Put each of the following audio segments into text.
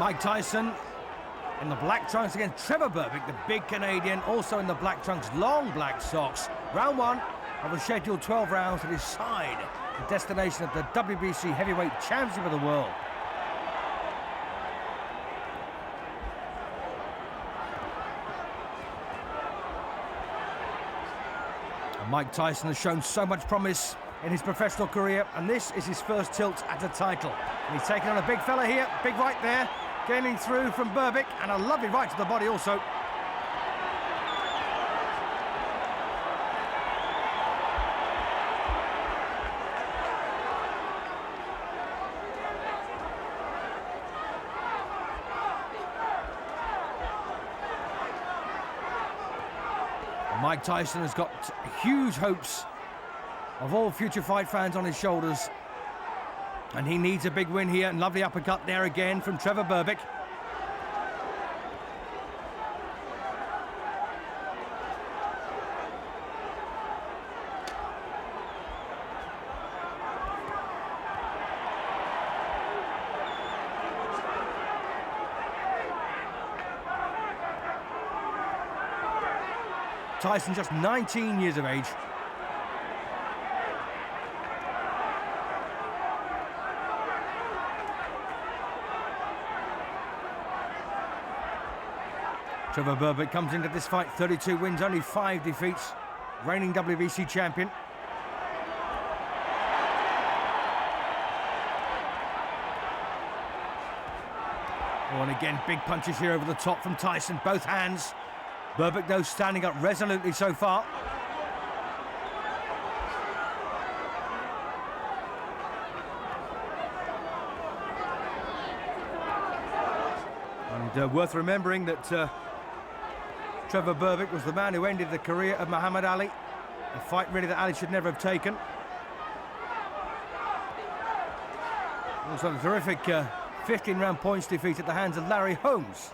Mike Tyson in the black trunks against Trevor Berbick, the big Canadian, also in the black trunks, long black socks. Round one of a scheduled 12 rounds to decide the destination of the WBC Heavyweight Championship of the world. And Mike Tyson has shown so much promise in his professional career, and this is his first tilt at a title. And he's taking on a big fella here, big right there, gaining through from Berbick, and a lovely right to the body also. And Mike Tyson has got huge hopes of all future fight fans on his shoulders. And he needs a big win here, and lovely uppercut there again from Trevor Berbick. Tyson just 19 years of age. Trevor Berbick comes into this fight 32 wins, only 5 defeats, reigning WBC champion. Oh, and again, big punches here over the top from Tyson, both hands. Berbick, though, standing up resolutely so far. And worth remembering that Trevor Berbick was the man who ended the career of Muhammad Ali, a fight really that Ali should never have taken. Also a terrific 15-round points defeat at the hands of Larry Holmes.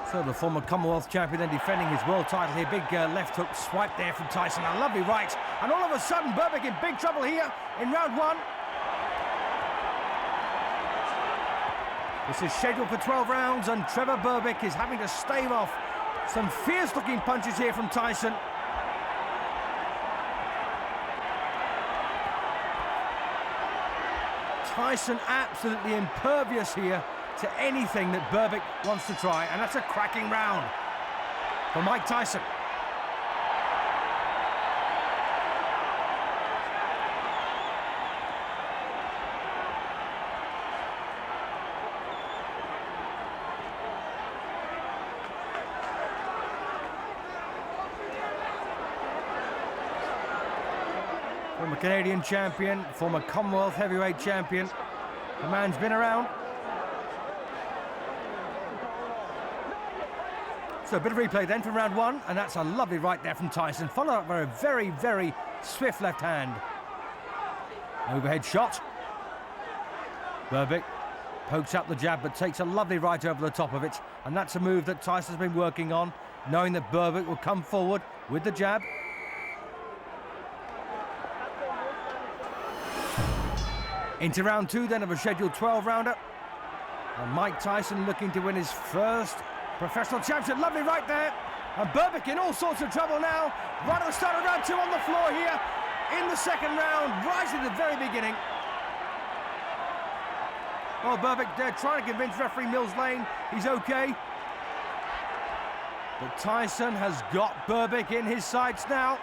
So the former Commonwealth champion then defending his world title here. Big left hook swipe there from Tyson, a lovely right. And all of a sudden Berbick in big trouble here in round one. This is scheduled for 12 rounds, and Trevor Berbick is having to stave off some fierce-looking punches here from Tyson. Tyson absolutely impervious here to anything that Berbick wants to try, and that's a cracking round for Mike Tyson. Former Canadian champion, former Commonwealth heavyweight champion. The man's been around. So a bit of replay then from round one, and that's a lovely right there from Tyson, followed up by a very, very swift left hand. Overhead shot. Berbick pokes up the jab, but takes a lovely right over the top of it, and that's a move that Tyson's been working on, knowing that Berbick will come forward with the jab. Into round two then of a scheduled 12-rounder. And Mike Tyson looking to win his first professional championship. Lovely right there. And Berbick in all sorts of trouble now. Right at the start of round two on the floor here in the second round, right at the very beginning. Well, Berbick there trying to convince referee Mills Lane he's okay. But Tyson has got Berbick in his sights now.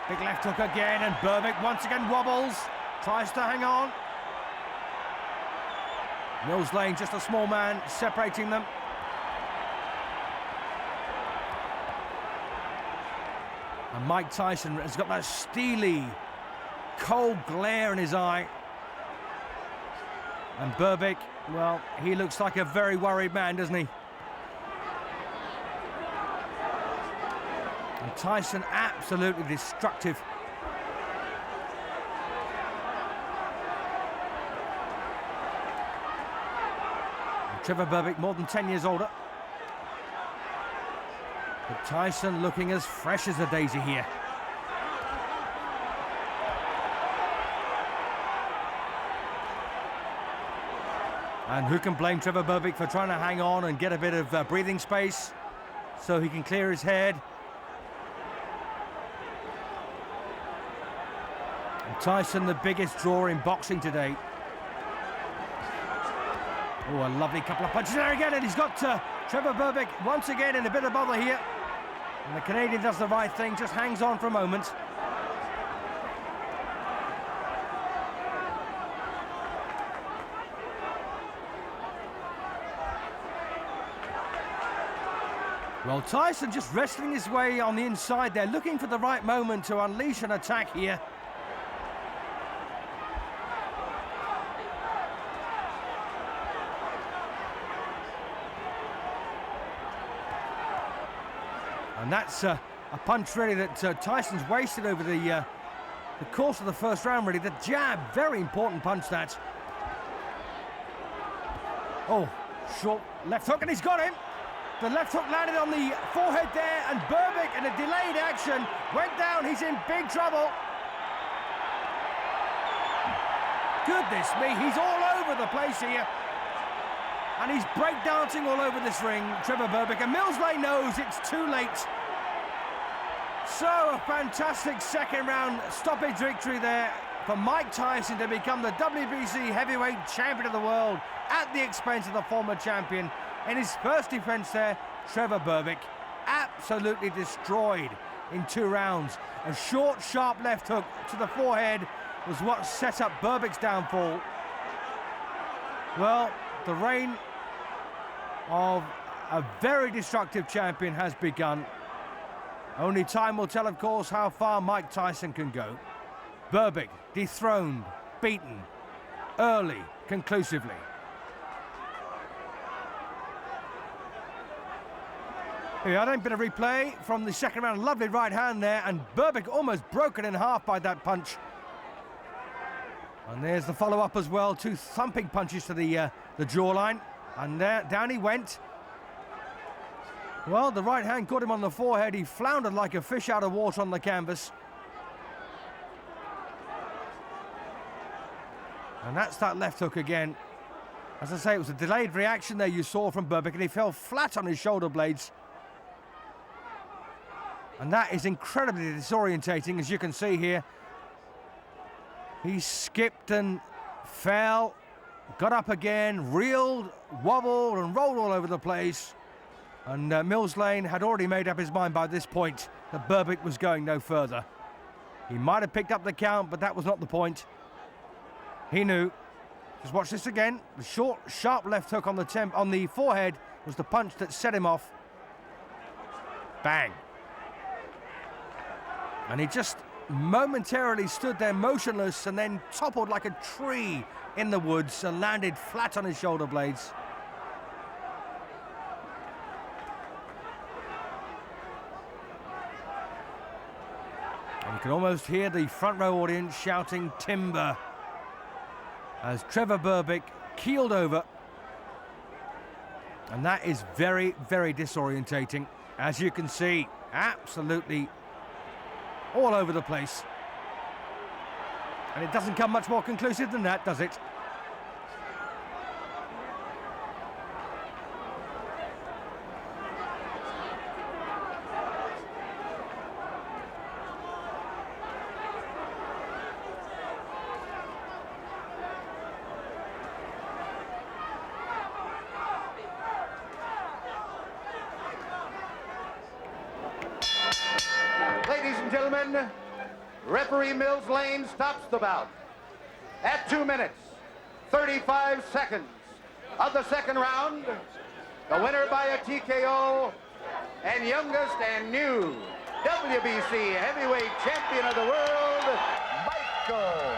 Big left hook again, and Berbick once again wobbles. Tries to hang on. Mills Lane, just a small man, separating them. And Mike Tyson has got that steely, cold glare in his eye. And Berbick, well, he looks like a very worried man, doesn't he? And Tyson absolutely destructive. Trevor Berbick more than 10 years older. But Tyson looking as fresh as a daisy here. And who can blame Trevor Berbick for trying to hang on and get a bit of breathing space so he can clear his head. And Tyson, the biggest draw in boxing today. Oh, a lovely couple of punches there again, and he's got Trevor Berbick once again in a bit of bother here. And the Canadian does the right thing, just hangs on for a moment. Well, Tyson just wrestling his way on the inside there, looking for the right moment to unleash an attack here. And that's a punch really that Tyson's wasted over the course of the first round, really. The jab, very important punch that. Oh, short left hook, and he's got him. The left hook landed on the forehead there, and Berbick, in a delayed action, went down. He's in big trouble. Goodness me, he's all over the place here. And he's breakdancing all over this ring, Trevor Berbick. And Millsley knows it's too late. So, a fantastic second round stoppage victory there for Mike Tyson to become the WBC heavyweight champion of the world at the expense of the former champion. In his first defense there, Trevor Berbick absolutely destroyed in 2 rounds. A short, sharp left hook to the forehead was what set up Berbick's downfall. Well, the reign of a very destructive champion has begun. Only time will tell, of course, how far Mike Tyson can go. Berbick dethroned, beaten, early, conclusively. Here, a bit of replay from the second round. Lovely right hand there, and Berbick almost broken in half by that punch. And there's the follow-up as well. 2 thumping punches to the jawline. And there, down he went. Well, the right hand caught him on the forehead. He floundered like a fish out of water on the canvas. And that's that left hook again. As I say, it was a delayed reaction there you saw from Berbick, and he fell flat on his shoulder blades. And that is incredibly disorientating, as you can see here. He skipped and fell, got up again, reeled, wobbled and rolled all over the place. And Millsley had already made up his mind by this point that Berbick was going no further. He might have picked up the count, but that was not the point. He knew. Just watch this again. The short, sharp left hook on the forehead was the punch that set him off. Bang. And he just momentarily stood there motionless and then toppled like a tree in the woods and landed flat on his shoulder blades. And you can almost hear the front row audience shouting timber as Trevor Berbick keeled over. And that is very, very disorientating. As you can see, absolutely all over the place. And it doesn't come much more conclusive than that, does it? Ladies and gentlemen, referee Millsley stops the bout at 2 minutes, 35 seconds of the second round. The winner by a TKO and youngest and new WBC heavyweight champion of the world, Michael